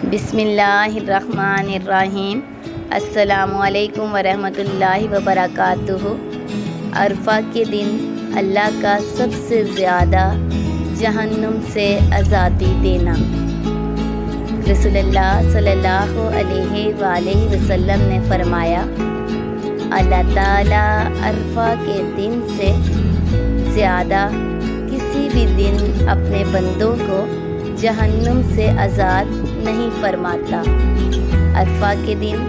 بسم اللہ الرحمن الرحیم۔ السلام علیکم ورحمۃ اللہ وبرکاتہ۔ عرفہ کے دن اللہ کا سب سے زیادہ جہنم سے آزادی دینا۔ رسول اللہ صلی اللہ علیہ وآلہ وسلم نے فرمایا، اللہ تعالیٰ عرفہ کے دن سے زیادہ کسی بھی دن اپنے بندوں کو جہنم سے آزاد نہیں فرماتا۔ عرفہ کے دن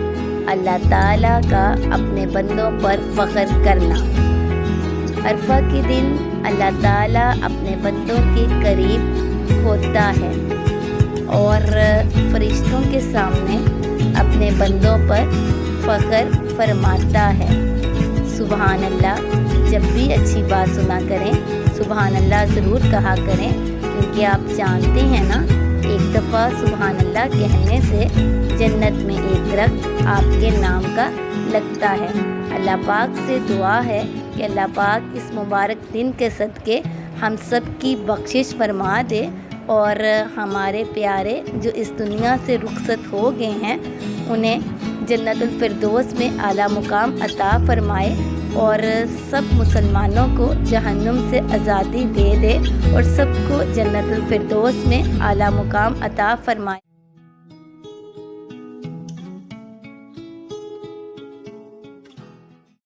اللہ تعالیٰ کا اپنے بندوں پر فخر کرنا۔ عرفہ کے دن اللہ تعالیٰ اپنے بندوں کے قریب ہوتا ہے اور فرشتوں کے سامنے اپنے بندوں پر فخر فرماتا ہے۔ سبحان اللہ، جب بھی اچھی بات سنا کریں سبحان اللہ ضرور کہا کریں، کیونکہ آپ جانتے ہیں نا، ایک دفعہ سبحان اللہ کہنے سے جنت میں ایک درخت آپ کے نام کا لگتا ہے۔ اللہ پاک سے دعا ہے کہ اللہ پاک اس مبارک دن کے صدقے ہم سب کی بخشش فرما دے اور ہمارے پیارے جو اس دنیا سے رخصت ہو گئے ہیں انہیں جنت الفردوس میں اعلیٰ مقام عطا فرمائے اور سب مسلمانوں کو جہنم سے آزادی دے دے اور سب کو جنت الفردوس میں اعلیٰ مقام عطا فرمائے۔